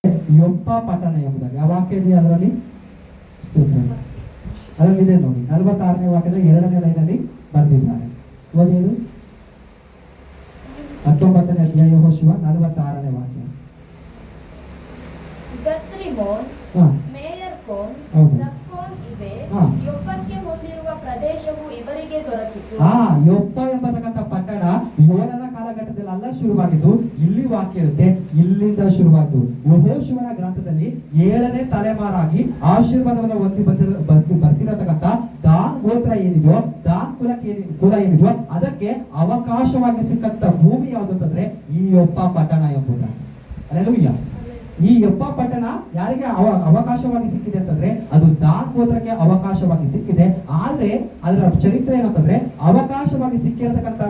ಯೊಪ್ಪ ಪಟ್ಟಣ ಎಂಬುದಾಗಿ ಆ ವಾಕ್ಯ ಇದೆ ಅದರಲ್ಲಿ ಅದರಲ್ಲಿದೆ ನೋಡಿ. 46ನೇ ವಾಕ್ಯದ 2ನೇ ಲೈನಲ್ಲಿ ಬರೆದಿದ್ದಾರೆ. ಓದಿಯದು 19ನೇ ಅಧ್ಯಾಯ ಯೆಹೋಶುವ 46ನೇ ವಾಕ್ಯ. ಯೊಪ್ಪ ಎಂಬತಕ್ಕಂಥ ಪಟ್ಟಣ ಯೋನನ ಕಾಲಘಟ್ಟದಲ್ಲಿ ಅಲ್ಲ ಶುರುವಾಗಿದ್ದು, ಇಲ್ಲಿ ವಾಕ್ಯ ಇರುತ್ತೆ, ಇಲ್ಲಿಂದ ಶುರುವಾಯಿತು. ಯೆಹೋಶುವನ ಗ್ರಂಥದಲ್ಲಿ 7ನೇ ತಲೆಮಾರಾಗಿ ಆಶೀರ್ವಾದವನ್ನು ಹೊಂದಿ ಬರ್ತಿರತಕ್ಕಂಥ ದಾನ್ ಗೋತ್ರ ಏನಿದೆಯೋ, ದಾನ್ ಕುಲ ಏನಿದೆಯೋ ಅದಕ್ಕೆ ಅವಕಾಶವಾಗಿ ಸಿಕ್ಕಂತ ಭೂಮಿ ಯಾವುದು ಅಂತಂದ್ರೆ ಈ ಯೊಪ್ಪ ಪಟ್ಟಣ ಎಂಬುದು. ಹಲ್ಲೆಲೂಯಾ. ಈ ಯೊಪ್ಪ ಪಟ್ಟಣ ಯಾರಿಗೆ ಅವಕಾಶವಾಗಿ ಸಿಕ್ಕಿದೆ ಅಂತಂದ್ರೆ ಅದು ದಾನ್ ಗೋತ್ರಕ್ಕೆ ಅವಕಾಶವಾಗಿ ಸಿಕ್ಕಿದೆ. ಆದ್ರೆ ಅದರ ಚರಿತ್ರೆ ಏನಂತಂದ್ರೆ, ಅವಕಾಶವಾಗಿ ಸಿಕ್ಕಿರತಕ್ಕಂತ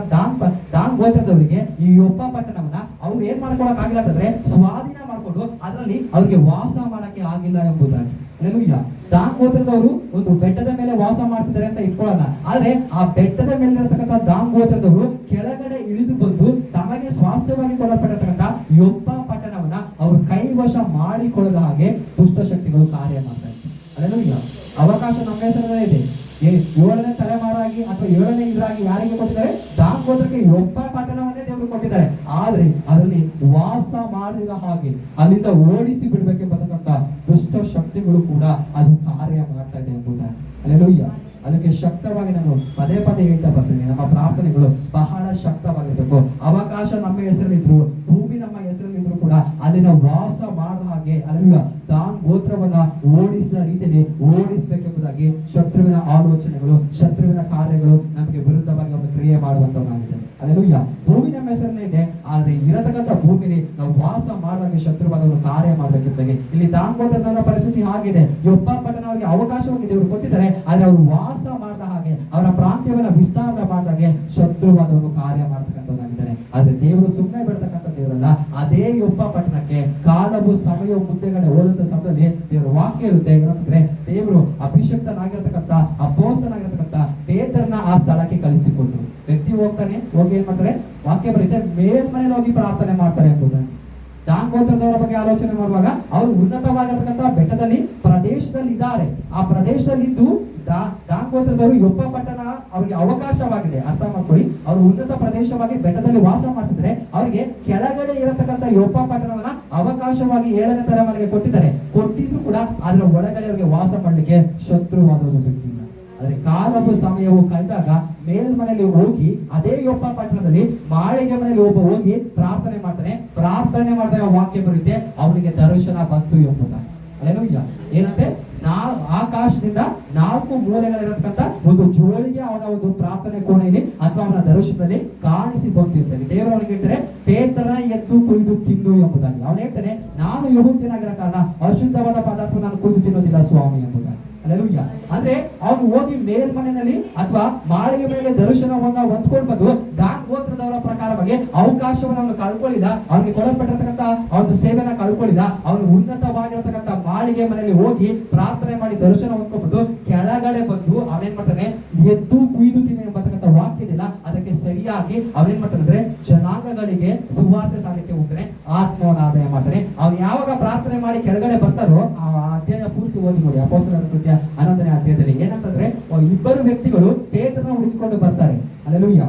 ದಾನ್ ಗೋತ್ರದವರಿಗೆ ಈ ಯೊಪ್ಪ ಪಟ್ಟಣವನ್ನ ಅವ್ರು ಏನ್ ಮಾಡ್ಕೊಳಕ್ ಆಗಿಲ್ಲ ಅಂತಂದ್ರೆ ಸ್ವಾಧೀನ ಮಾಡ್ಕೊಂಡು ಅದರಲ್ಲಿ ಅವ್ರಿಗೆ ವಾಸ ಮಾಡಕ್ಕೆ ಆಗಿಲ್ಲ ಎಂಬುದಾಗಿ. ಹಲ್ಲೆಲೂಯಾ. ದಾನ್ ಗೋತ್ರದವರು ಒಂದು ಬೆಟ್ಟದ ಮೇಲೆ ವಾಸ ಮಾಡ್ತಿದ್ದಾರೆ ಅಂತ ಇಟ್ಕೊಳ್ಳೋಣ. ಆದ್ರೆ ಆ ಬೆಟ್ಟದ ಮೇಲೆ ಇರತಕ್ಕಂಥ ದಾನ್ ಗೋತ್ರದವರು ಕೆಳಗಡೆ ಇಳಿದು ಬಂದು ತಮಗೆ ಸ್ವಾಸ್ಥ್ಯವಾಗಿ ಕೊಡಲ್ಪಟ್ಟಿರ್ತಕ್ಕಂಥ ಯೊಪ್ಪ ಪಟ್ಟಣವನ್ನ ಅವರು ಕೈವಶ ಮಾಡಿಕೊಳ್ಳದ ಹಾಗೆ ದುಷ್ಟಶಕ್ತಿಗಳು ಕಾರ್ಯ ಮಾಡ್ತಾ ಇದ್ದಾರೆ. ಹಲ್ಲೆಲೂಯಾ. ಅವಕಾಶ ನಮ್ಮ ಹೆಸರಲ್ಲೇ ಇದೆ. 7ನೇ ತಲೆಮಾರಾಗಿ ಅಥವಾ 7ನೇ ಇದರಾಗಿ ಯಾರಿಗೆ ಕೊಟ್ಟಿದ್ದಾರೆ? ದಾನ್ ಗೋತ್ರಕ್ಕೆ ಯೊಪ್ಪ ಪಟ್ಟಣವನ್ನೇ ದೇವರು ಕೊಟ್ಟಿದ್ದಾರೆ. ಆದ್ರೆ ಅದರಲ್ಲಿ ವಾಸ ಮಾಡಿದ ಹಾಗೆ ಅಲ್ಲಿಂದ ಓಡಿಸಿ ಬಿಡ್ಬೇಕೆಂಬತಕ್ಕಂಥ ದುಷ್ಟ ಶಕ್ತಿಗಳು ಕೂಡ ಅದು ಕಾರ್ಯ ಮಾಡ್ತಾ ಇದೆ ಎಂಬುದಾಗಿ. ಹಲ್ಲೆಲೂಯಾ. ಅದಕ್ಕೆ ಶಕ್ತವಾಗಿ ನಾನು ಪದೇ ಪದೇ ಹೇಳ್ತಾ ಬರ್ತೀನಿ, ನಮ್ಮ ಪ್ರಾರ್ಥನೆಗಳು ಬಹಳ ಶಕ್ತವಾಗಿರ್ಬೇಕು. ಅವಕಾಶ ನಮ್ಮ ಹೆಸರಲ್ಲಿದ್ರು, ಭೂಮಿ ನಮ್ಮ ಹೆಸರಲ್ಲಿದ್ರು ಕೂಡ ಅಲ್ಲಿನ ವಾಸ ಮಾಡದ ಹಾಗೆ ಅಲ್ಲಿನ ದಾನ್ ಗೋತ್ರವನ್ನ ಓಡಿಸಿದ ರೀತಿಯಲ್ಲಿ ಓಡಿಸ್ಬೇಕೆಂಬುದಾಗಿ ಶತ್ರುವಿನ ಆಲೋಚನೆಗಳು, ಶತ್ರುವಿನ ಕಾರ್ಯಗಳು ನಮಗೆ ವಿರುದ್ಧವಾಗಿ ಒಂದು ಕ್ರಿಯೆ ಮಾಡುವಂತವನಾಗಿದೆ. ಹಲ್ಲೆಲೂಯಾ. ಭೂಮಿ ನಮ್ಮ ಹೆಸರನ್ನೇ ಇದೆ, ಆದ್ರೆ ಇರತಕ್ಕಂಥ ಭೂಮಿಲಿ ನಾವು ವಾಸ ಮಾಡಿದಾಗ ಶತ್ರುವಾದವನ್ನು ಕಾರ್ಯ ಮಾಡಬೇಕಿದ್ದಾಗೆ ಇಲ್ಲಿ ದಾನ್ ಗೋತ್ರದವರ ಪರಿಸ್ಥಿತಿ ಆಗಿದೆ. ಯೊಪ್ಪ ಪಟ್ಟಣ ಅವರಿಗೆ ಅವಕಾಶವಾಗಿ ದೇವರು ಕೊಟ್ಟಿದ್ದಾರೆ, ಆದ್ರೆ ಅವರು ವಾಸ ಮಾಡಿದ ಹಾಗೆ ಅವರ ಪ್ರಾಂತ್ಯವನ್ನ ವಿಸ್ತಾರ ಮಾಡಿದಾಗೆ ಶತ್ರುವಾದವನ್ನು ಕಾರ್ಯ ಮಾಡ್ತಕ್ಕಂಥದ್ದಾಗಿದ್ದಾರೆ. ಆದ್ರೆ ದೇವರು ಸುಮ್ಮನೆ ಬಿಡ್ತಕ್ಕಂಥ ದೇವರಲ್ಲ. ಅದೇ ಯೊಪ್ಪ ಪಟ್ಟಣಕ್ಕೆ ಕಾಲವು ಸಮಯವು ಮುದ್ದೆಗಡೆ ಓದಂತ ಸಮಯದಲ್ಲಿ ದೇವರ ವಾಕ್ಯ ಇರುತ್ತೆ. ಏನಂತಂದ್ರೆ ದೇವರು ಅಭಿಷಕ್ತನಾಗಿರ್ತಕ್ಕಂಥ ಅಪೊಸ್ತಲನಾಗಿರ್ತಕ್ಕಂಥ ಪೇತ್ರನ ಆ ಸ್ಥಳಕ್ಕೆ ಕಳಿಸಿಕೊಟ್ರು. ವ್ಯಕ್ತಿ ಹೋಗ್ತಾನೆ, ಹೋಗಿ ಏನ್ ಮಾಡ್ತಾರೆ? ವಾಕ್ಯ ಬರುತ್ತೆ, ಮೇಲ್ಮನೇಲಿ ಹೋಗಿ ಪ್ರಾರ್ಥನೆ ಮಾಡ್ತಾರೆ ಎಂಬುದನ್ನು. ದಾನ್ ಗೋತ್ರದವರ ಬಗ್ಗೆ ಆಲೋಚನೆ ಮಾಡುವಾಗ ಅವರು ಉನ್ನತವಾಗಿರ್ತಕ್ಕಂಥ ಬೆಟ್ಟದಲ್ಲಿ ಪ್ರದೇಶದಲ್ಲಿ ಇದ್ದಾರೆ. ಆ ಪ್ರದೇಶದಲ್ಲಿ ಇದ್ದು ದಾನ್ ಗೋತ್ರದವರು ಯೊಪ್ಪ ಪಟ್ಟಣ ಅವರಿಗೆ ಅವಕಾಶವಾಗಿದೆ. ಅರ್ಥ ಮಾಡ್ಕೊಳ್ಳಿ, ಅವರು ಉನ್ನತ ಪ್ರದೇಶವಾಗಿ ಬೆಟ್ಟದಲ್ಲಿ ವಾಸ ಮಾಡ್ತಿದ್ರೆ ಅವರಿಗೆ ಕೆಳಗಡೆ ಇರತಕ್ಕಂಥ ಯೊಪ್ಪ ಪಟ್ಟಣವನ್ನ ಅವಕಾಶವಾಗಿ 7ನೇ ತಲೆಮಾರಿಗೆ ಕೊಟ್ಟಿದ್ರು ಕೂಡ ಅದರ ಒಳಗಡೆ ಅವರಿಗೆ ವಾಸ ಮಾಡ್ಲಿಕ್ಕೆ ಶತ್ರುವಾದವರು ಬಿಟ್ಟಿಲ್ಲ. ಆದ್ರೆ ಕಾಲವು ಸಮಯವು ಕಳೆದಾಗ ಮೇಲ್ಮನೆಯಲ್ಲಿ ಹೋಗಿ ಅದೇ ಯೊಪ್ಪ ಪಟ್ಟಣದಲ್ಲಿ ಮಾಳಿಗೆ ಮನೆಯಲ್ಲಿ ಒಬ್ಬ ಹೋಗಿ ಪ್ರಾರ್ಥನೆ ಮಾಡ್ತಾನೆ. ಪ್ರಾರ್ಥನೆ ಮಾಡಿದಾಗ ವಾಕ್ಯ ಬರುತ್ತೆ, ಅವನಿಗೆ ದರ್ಶನ ಬಂತು ಎಂಬುದಾಗಿ. ಹಲ್ಲೆಲೂಯಾ. ಏನಂತೆ? ಆಕಾಶದಿಂದ 4 ಮೂಲೆಗಳಿರತಕ್ಕಂಥ ಒಂದು ಜೋಳಿಗೆ ಅವನ ಒಂದು ಪ್ರಾರ್ಥನೆ ಕೋಣೆಯಲ್ಲಿ ಅಥವಾ ಅವನ ದರ್ಶನದಲ್ಲಿ ಕಾಣಿಸಿ ಬಂದಿರ್ತಾನೆ. ದೇವರು ಅವನಿಗೆ ಹೇಳ್ತಾರೆ, ಪೇತ್ರನ ಎದ್ದು ಕುಯ್ದು ತಿನ್ನು ಎಂಬುದಾಗಿ. ಅವನು ಹೇಳ್ತಾನೆ, ನಾನು ಯೆಹೂದ್ಯನಾಗಿರೋ ಕಾರಣ ಅಶುದ್ಧವಾದ ಪದಾರ್ಥ ನಾನು ಕುಯ್ದು ತಿನ್ನೋದಿಲ್ಲ ಸ್ವಾಮಿ ಎಂಬುದಾಗಿ. ಹಲ್ಲೆಲೂಯಾ. ಅಂದ್ರೆ ಅವನು ಹೋಗಿ ಮೇಲ್ಮನೆಯಲ್ಲಿ ಅಥವಾ ಮಾಳಿಗೆ ಮೇಲೆ ದರ್ಶನವನ್ನ ಹೊಂದ್ಕೊಂಡು ಬಂದು ದಾನ್ ಗೋತ್ರದವರ ಪ್ರಕಾರವಾಗಿ ಅವಕಾಶವನ್ನು ಅವನು ಕಳ್ಕೊಳ್ಳಿದ, ಅವನಿಗೆ ಕೊಡಲ್ಪಟ್ಟಿರ್ತಕ್ಕಂಥ ಒಂದು ಸೇವೆನ ಕಳ್ಕೊಳ್ಳಿದ. ಅವನು ಉನ್ನತವಾಗಿರತಕ್ಕಂಥ ಮಾಳಿಗೆ ಮನೆಯಲ್ಲಿ ಹೋಗಿ ಪ್ರಾರ್ಥನೆ ಮಾಡಿ ದರ್ಶನ ಹೊಂದ್ಕೊಂಡು ಕೆಳಗಡೆ ಬಂದು ಅವನೇನ್ ಮಾಡ್ತಾನೆ? ಎದ್ದು ಕುಯ್ದು ತಿನ್ನಿ ಎಂಬತಕ್ಕಂಥ ವಾಕ್ಯದಿಲ್ಲ. ಅದಕ್ಕೆ ಸರಿಯಾಗಿ ಅವನೇನ್ ಮಾಡ್ತಾನೆ ಅಂದ್ರೆ ಜನಾಂಗಗಳಿಗೆ ಸುವಾರ್ತೆ ಸಾಲಿಕೆ ಹೋಗ್ತಾನೆ, ಆತ್ಮವನ್ನ ಆದಾಯ ಮಾಡ್ತಾನೆ. ಅವ್ನು ಯಾವಾಗ ಪ್ರಾರ್ಥನೆ ಮಾಡಿ ಕೆಳಗಡೆ ಬರ್ತಾರೋ ಆ ಅಧ್ಯಾಯ ಪೂರ್ತಿ ಓದಿ ನೋಡಿ. ಅಪೊಸ್ತಲರ ಕೃತ್ಯ 11ನೇ ಅಧ್ಯಾಯದಲ್ಲಿ ಏನಂತಂದ್ರೆ, 2 ವ್ಯಕ್ತಿಗಳು ಪೇತ್ರನ ಹುಡುಕಿಕೊಂಡು ಬರ್ತಾರೆ. ಹಲ್ಲೆಲೂಯಾ.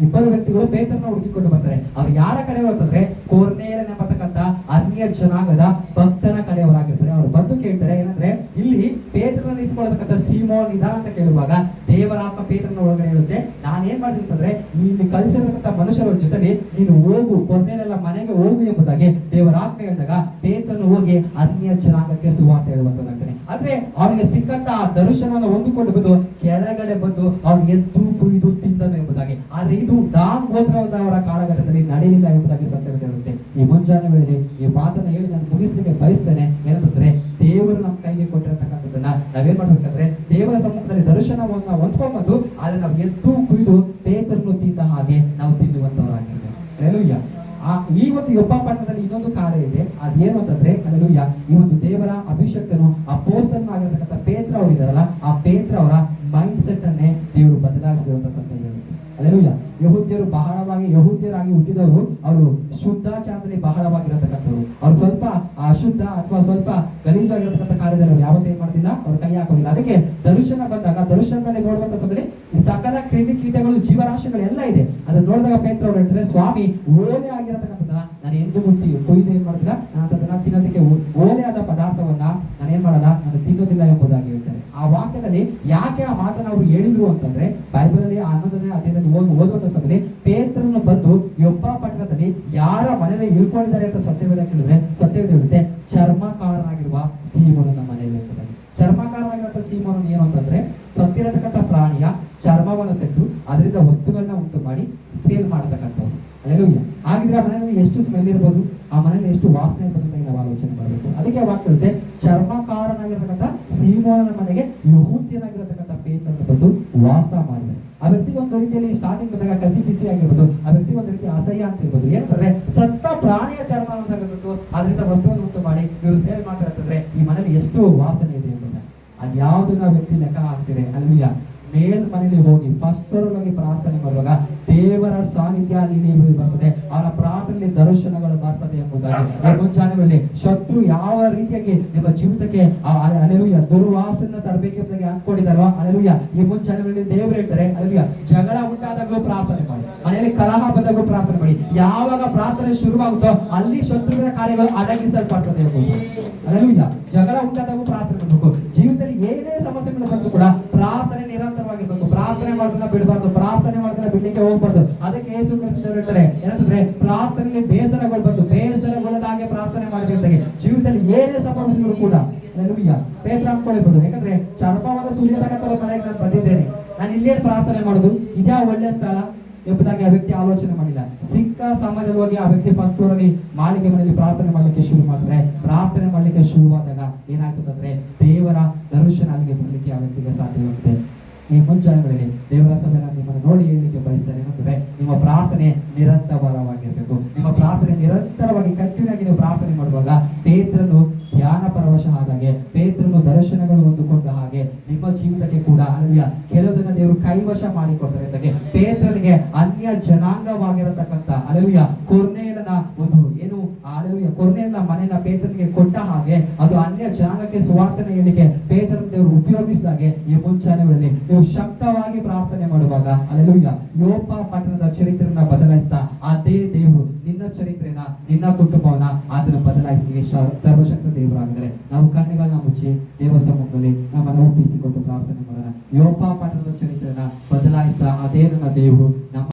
2 ವ್ಯಕ್ತಿಗಳು ಪೇತ್ರನ ಹುಡುಕಿಕೊಂಡು ಬರ್ತಾರೆ. ಅವ್ರು ಯಾರ ಕಡೆಯವರು ಅಂತಂದ್ರೆ ಕೊರ್ನೇಲನ ಎಂಬತಕ್ಕಂಥ ಅನ್ಯ ಜನಾಂಗದ ಭಕ್ತನ ಕಡೆಯವರಾಗಿರ್ತಾರೆ. ಅವ್ರು ಬಂದು ಕೇಳ್ತಾರೆ, ಏನಂದ್ರೆ ಇಲ್ಲಿ ಪೇತ್ರನ ಇಸ್ಕೊಳ್ಳತಕ್ಕಂಥ ಸೀಮೋನ್ ನಿಧಾನ ಅಂತ ಕೇಳುವಾಗ ದೇವರಾತ್ಮ ಪೇತ್ರನ ಒಳಗಡೆ ಹೇಳುತ್ತೆ, ನಾನು ಏನ್ ಮಾಡ್ತೀನಿ ಅಂತಂದ್ರೆ ಇಲ್ಲಿ ಕಳಿಸಿರತಕ್ಕಂಥ ಮನುಷ್ಯರ ಜೊತೆಲಿ ನೀನು ಹೋಗು, ಕೊರ್ನೇಲನ ಮನೆಗೆ ಹೋಗು ಎಂಬುದಾಗಿ ದೇವರಾತ್ಮ ಹೇಳಿದಾಗ ಪೇತ್ರನು ಹೋಗಿ ಅನ್ಯ ಜನಾಂಗಕ್ಕೆ ಸುವಾರ್ತೆ ಹೇಳುವಂತಾಗ್ತಾನೆ. ಆದ್ರೆ ಅವನಿಗೆ ಸಿಕ್ಕಂತ ಆ ದರ್ಶನವನ್ನು ಹೊಂದಿಕೊಂಡು ಬಂದು ಕೆಳಗಡೆ ಬಂದು ಅವ್ನು ಎದ್ದು ಕುಯ್ದು ತಿಂದನು ಎಂಬುದಾಗಿ. ಆದ್ರೆ ಇದು ದಾನ್ ಗೋತ್ರದವರ ಕಾಲಘಟ್ಟದಲ್ಲಿ ನಡೆಯಲಿಲ್ಲ ಎಂಬುದಾಗಿ ಸತ್ಯ ಹೇಳುತ್ತೆ. ಈ ಮುಂಜಾನೆ ವೇಳೆ ಈ ಮಾತನ್ನ ಹೇಳಿ ನಾನು ಮುಗಿಸ್ಲಿಕ್ಕೆ ಬಯಸ್ತೇನೆ. ಏನಂತಂದ್ರೆ ದೇವರು ನಮ್ಮ ಕೈಗೆ ಕೊಟ್ಟಿರತಕ್ಕಂಥದ್ದನ್ನ ನಾವೇನ್ ಮಾಡ್ಬೇಕಂದ್ರೆ ದೇವರ ಸಮ್ಮುಖದಲ್ಲಿ ದರ್ಶನವನ್ನ ಹೊಂದ್ಕೊಂಡ್ಬಂದು ಅದನ್ನ ನಾವು ಎದ್ದು ಕುಯ್ದು ಪೇತ್ರನು ತಿಂದ ಹಾಗೆ ನಾವು ತಿನ್ನುವಂತವರಾಗಿದ್ದೇವೆ. ಹಲ್ಲೆಲೂಯಾ. ಈ ಒಂದು ಯೊಪ್ಪ ಪಟ್ಟಣದಲ್ಲಿ ಇನ್ನೊಂದು ಕಾರ್ಯ ಇದೆ. ಅದೇನು ಅಂತಂದ್ರೆ, ಹಲ್ಲೆಲೂಯಾ, ಈ ಒಂದು ದೇವರ ಅಭಿಷಕ್ತನು ಅಪೊಸ್ತಲನಾಗಿರತಕ್ಕಂಥ ಪೇತ್ರ ಅವರಿದಾರಲ್ಲ, ಆ ಪೇತ್ರ ಅವರ ಮೈಂಡ್ ಸೆಟ್ ಅನ್ನೇ ದೇವರು ಬದಲಾಯಿಸಿರುವಂತ ಸತ್ಯ ಹೇಳುತ್ತೆ. ಹಲ್ಲೆಲೂಯಾ. ಯಹೂದ್ಯರಾಗಿ ಹುಟ್ಟಿದವರು ಅವರು ಶುದ್ಧಾಚಾರದಲ್ಲಿ ಬಹಳವಾಗಿರತಕ್ಕಂಥವ್ರು. ಅವ್ರು ಸ್ವಲ್ಪ ಅಶುದ್ಧ ಅಥವಾ ಸ್ವಲ್ಪ ಗಲೀಜಾಗಿರತಕ್ಕಂಥ ಕಾರ್ಯದಲ್ಲಿ ಅವ್ರು ಯಾವತ್ತೂ ಏನ್ ಮಾಡೋದಿಲ್ಲ, ಅವ್ರು ಕೈ ಹಾಕೋದಿಲ್ಲ. ಅದಕ್ಕೆ ದರ್ಶನ ಬಂದಾಗ ದರ್ಶನದಲ್ಲಿ ನೋಡುವಂತ ಸಮಯದಲ್ಲಿ ಈ ಸಕಲ ಕ್ರಿಮಿ ಕೀಟಗಳು ಜೀವರಾಶಿಗಳೆಲ್ಲ ಇದೆ. ಅದನ್ನ ನೋಡಿದಾಗ ಪೇತ್ರ ಅವ್ರು ಹೇಳ್ತಾರೆ, ಸ್ವಾಮಿ ಓಲೆ ಆಗಿರತಕ್ಕಂಥದ್ದನ್ನ ನಾನು ಎಂದು ಕೊಯ್ದು ಏನ್ ಮಾಡ್ತಿಲ್ಲ, ನಾನು ಅದನ್ನ ತಿನ್ನೋದಕ್ಕೆ ಓಲೆ ಆದ ಪದಾರ್ಥವನ್ನ ನಾನು ಏನ್ ಮಾಡಲ್ಲ, ನಾನು ತಿನ್ನೋದಿಲ್ಲ ಎಂಬುದಾಗಿ ಹೇಳ್ತಾರೆ. ಆ ವಾಕ್ಯದಲ್ಲಿ ಯಾಕೆ ಆ ಮಾತನ್ನ ಅವ್ರು ಹೇಳಿದ್ರು ಅಂತಂದ್ರೆ, ಬೈಬಲ್ ಅಲ್ಲಿ 11ನೇ ಅಧ್ಯಾಯದಲ್ಲಿ ಓದುವಂತ ಸಮಯದಲ್ಲಿ ಪೇತ್ರನು ಬಂದು ಯೊಪ್ಪ ಪಟ್ಟಣದಲ್ಲಿ ಯಾರ ಮನೆಯಲ್ಲಿ ಇಳ್ಕೊಂಡಿದ್ದಾರೆ ಅಂತ ಸತ್ಯವೇದ ಕೇಳಿದ್ರೆ ಸತ್ಯವೇದ ಹೇಳುತ್ತೆ, ಚರ್ಮಕಾರನಾಗಿರುವ ಸೀಮೋನನ ಮನೆಯಲ್ಲಿ ಇರ್ತದೆ. ಚರ್ಮಕಾರನಾಗಿರುವಂತ ಸೀಮೋನನ್ ಏನು ಅಂತಂದ್ರೆ, ಸತ್ತಿರತಕ್ಕಂಥ ಪ್ರಾಣಿಯ ಚರ್ಮವನ್ನು ತೆಗೆದು ಅದರಿಂದ ವಸ್ತುಗಳನ್ನ ಉಂಟು ಮಾಡಿ ಸೇಲ್ ಮಾಡತಕ್ಕಂಥವ್ರು. ಅಲ್ಲೆಲೂಯ್ಯ. ಹಾಗಿದ್ರೆ ಆ ಮನೆಯಲ್ಲಿ ಎಷ್ಟು ಸ್ಮೆಲ್ ಇರ್ಬೋದು, ಆ ಮನೆಯಲ್ಲಿ ಎಷ್ಟು ವಾಸನೆ ಇರ್ಬೋದು ಅಂತ ನಾವು ಆಲೋಚನೆ ಮಾಡಬೇಕು. ಅದಕ್ಕೆ ವಾಕ್ಯ ಇರುತ್ತೆ, ಚರ್ಮಕಾರನಾಗಿರ್ತಕ್ಕಂಥ ಸೀಮೋನನ ಮನೆಗೆ ಯಹೂದ್ಯನಾಗಿರತಕ್ಕಂಥ ಪೇತ್ರನ ಬಂದು ವಾಸ ಮಾಡಿದ್ದಾರೆ. ಆ ವ್ಯಕ್ತಿಗೆ ಒಂದು ರೀತಿಯಲ್ಲಿ ಸ್ಟಾರ್ಟಿಂಗ್ ಬಂದಾಗ ಕಸಿ ಬಿಸಿ ಆಗಿರ್ಬೋದು, ಆ ವ್ಯಕ್ತಿ ಒಂದು ರೀತಿ ಅಸಹ್ಯ ಅಂತ ಇರ್ಬೋದು. ಏನಂದ್ರೆ ಸತ್ತ ಪ್ರಾಣಿಯ ಚರ್ಮ ಅಂತ ತೆಗೆದು ಅದರಿಂದ ವಸ್ತುವನ್ನು ಉಂಟು ಮಾಡಿ ಇವರು ಸೇಲ್ ಮಾಡ್ತಾರೆ. ಈ ಮನೆಯಲ್ಲಿ ಎಷ್ಟು ವಾಸನೆ ಇದೆ ಎಂಬುದು ಅದ್ ಯಾವ್ದನ್ನ ವ್ಯಕ್ತಿ ಲೆಕ್ಕ ಹಾಕ್ತಿದೆ. ಅಲ್ವಿಯ ಮೇಲ್ ಮನೆಯಲ್ಲಿ ಹೋಗಿ ಫಸ್ಟ್ ಫ್ಲೋರ್ ಹೋಗಿ ಪ್ರಾರ್ಥನೆ ಮಾಡುವಾಗ ದೇವರ ಸಾನ್ನಿಧ್ಯ ಅಲ್ಲಿ ಬರ್ತದೆ, ಅವರ ಪ್ರಾರ್ಥನೆಯಲ್ಲಿ ದರ್ಶನಗಳು ಬರ್ತದೆ ಎಂಬುದಾಗಿ ಮುಂಚಾನೆಗಳಲ್ಲಿ ಶತ್ರು ಯಾವ ರೀತಿಯಾಗಿ ನಿಮ್ಮ ಜೀವಿತಕ್ಕೆ ಅಲೆಲುಯ್ಯ ದುರ್ವಾಸನ ತರಬೇಕೆಂಬುದಾಗಿ ಅಂದ್ಕೊಂಡಿದ್ದಾರೋ, ಅಲೆಲುಯ್ಯ ಈ ಮುಂಚಾನೆಗಳಲ್ಲಿ ದೇವರು ಹೇಳ್ತಾರೆ, ಅಲೆಲುಯ್ಯ ಜಗಳ ಉಂಟಾದಾಗಲೂ ಪ್ರಾರ್ಥನೆ ಮಾಡಿ, ಮನೆಯಲ್ಲಿ ಕಲಹ ಬಂದಾಗಲೂ ಪ್ರಾರ್ಥನೆ ಮಾಡಿ. ಯಾವಾಗ ಪ್ರಾರ್ಥನೆ ಶುರುವಾಗುತ್ತೋ ಅಲ್ಲಿ ಶತ್ರುವಿನ ಕಾರ್ಯಗಳು ಅಡಗಿಸಲ್ಪಡ್ತದೆ ಎಂಬುದು. ಅಲೆಲುಯ್ಯ ಜಗಳ ಉಂಟಾದಾಗೂ ಪ್ರಾರ್ಥನೆ ಮಾಡಬೇಕು. ಜೀವಿತದಲ್ಲಿ ಏನೇ ಸಮಸ್ಯೆಗಳು ಬಂದರೂ ಕೂಡ ಪ್ರಾರ್ಥನೆ ನಿರಂತರವಾಗಿರ್ಬೇಕು. ಪ್ರಾರ್ಥನೆ ಮಾಡೋದನ್ನ ಬಿಡಬಾರ್ದು, ಪ್ರಾರ್ಥನೆ ಮಾಡೋದನ್ನ ಬಿಡ್ಲಿಕ್ಕೆ ಹೋಗ್ಬಾರ್ದು. ಅದಕ್ಕೆ ಯೇಸು ಕ್ರಿಸ್ತರು ಹೇಳ್ತಾರೆ ಏನಂತಂದ್ರೆ, ಪ್ರಾರ್ಥನೆಯಲ್ಲಿ ಬೇಸರಗೊಳ್ಬಾರ್ದು, ಬೇಸರಗೊಳ್ಳದಾಗೆ ಪ್ರಾರ್ಥನೆ ಮಾಡಬೇಕಾಗಿ. ಜೀವಿತದಲ್ಲಿ ಏನೇ ಸಂಭವಿಸಿದ್ರು ಕೂಡ ಪೇತ್ರ ಅಂದ್ಕೊಂಡಿರ್ಬೋದು, ಯಾಕಂದ್ರೆ ಚರ್ಮವಾದ ಸುರಿಯತಕ್ಕಂಥ ಮನೆಗೆ ನಾನು ಬಂದಿದ್ದೇನೆ, ನಾನು ಇಲ್ಲೇ ಪ್ರಾರ್ಥನೆ ಮಾಡೋದು ಇದ್ಯಾ ಒಳ್ಳೆ ಸ್ಥಳ ಎಂಬುದಾಗಿ ಆ ವ್ಯಕ್ತಿ ಆಲೋಚನೆ ಮಾಡಿಲ್ಲ. ಸಿಕ್ಕ ಸಮಯದಲ್ಲಿ ಹೋಗಿ ಆ ವ್ಯಕ್ತಿ ಫಸ್ಟ್ ಫ್ಲೋರಲ್ಲಿ ಮಾಳಿಗೆ ಮನೆಯಲ್ಲಿ ಪ್ರಾರ್ಥನೆ ಮಾಡ್ಲಿಕ್ಕೆ ಶುರು ಮಾಡಿದ್ರೆ, ಪ್ರಾರ್ಥನೆ ಮಾಡ್ಲಿಕ್ಕೆ ಶುರುವಾದಾಗ ಏನಾಗ್ತದಂದ್ರೆ ದೇವರ ದರ್ಶನ ಅಲ್ಲಿಗೆ ಬರ್ಲಿಕ್ಕೆ ಆ ವ್ಯಕ್ತಿಗೆ ಸಾಧ್ಯವಾಗುತ್ತೆ. ಈ ಮುಂಚಾನೆಗಳಲ್ಲಿ ದೇವರ ಸಭೆಯನ್ನು ನಿಮ್ಮನ್ನು ನೋಡಿ ಹೇಳಲಿಕ್ಕೆ ಬಯಸ್ತಾರೆ ಏನಂದ್ರೆ, ನಿಮ್ಮ ಪ್ರಾರ್ಥನೆ ನಿರಂತರವಾಗಿರ್ಬೇಕು. ನಿಮ್ಮ ಪ್ರಾರ್ಥನೆ ನಿರಂತರವಾಗಿ ಕಂಟಿನ್ಯೂ ಆಗಿ ನೀವು ಪ್ರಾರ್ಥನೆ ಮಾಡುವಾಗ ಪೇತ್ರನು ಧ್ಯಾನ ಪರವಶ ಆದಾಗೆ, ಪೇತ್ರನು ದರ್ಶನಗಳು ಹೊಂದಿಕೊಂಡ ಹಾಗೆ ನಿಮ್ಮ ಜೀವಿತಕ್ಕೆ ಕೂಡ ಅಲ್ಲಿಯ ಕೆಲವುದನ್ನ ದೇವರು ಕೈವಶ ಮಾಡಿಕೊಡ್ತಾರೆ ಅಂತಾಗೆ. ಪೇತ್ರನಿಗೆ ಅನ್ಯ ಜನಾಂಗವಾಗಿರತಕ್ಕಂಥ ಅಲೆಲುಯ್ಯ ಕೊರ್ನೇಲನ ಒಂದು ಏನು ಅಲೆಲುಯ್ಯ ಕೊರ್ನೇಲನ ಮನೆಯ ಪೇತ್ರನಿಗೆ ಕೊಟ್ಟ ಹಾಗೆ ಅದು ಅನ್ಯ ಜನಾಂಗಕ್ಕೆ ಸುವಾರ್ತೆನ ಹೇಳಿಕೆ ಪೇತ್ರನ ದೇವರು ಉಪಯೋಗಿಸಿದಾಗೆ ಈ ಮುಂಚಾನೆಗಳಲ್ಲಿ ನೀವು ಶಕ್ತವಾಗಿ ಪ್ರಾರ್ಥನೆ ಮಾಡುವಾಗ ಅಲೆಲುಯ್ಯ ಯೋಪ ಪಟ್ಟಣದ ಚರಿತ್ರೆಯನ್ನ ಬದಲಾಯಿಸ್ತಾ ಅದೇ ದೇವರು ನಿನ್ನ ಚರಿತ್ರೆನ, ನಿನ್ನ ಕುಟುಂಬವನ್ನ ಅದನ್ನು ಬದಲಾಯಿಸಲಿಕ್ಕೆ ಸರ್ವಶಕ್ತ ದೇವರಾಗಿದ್ದಾರೆ. ನಾವು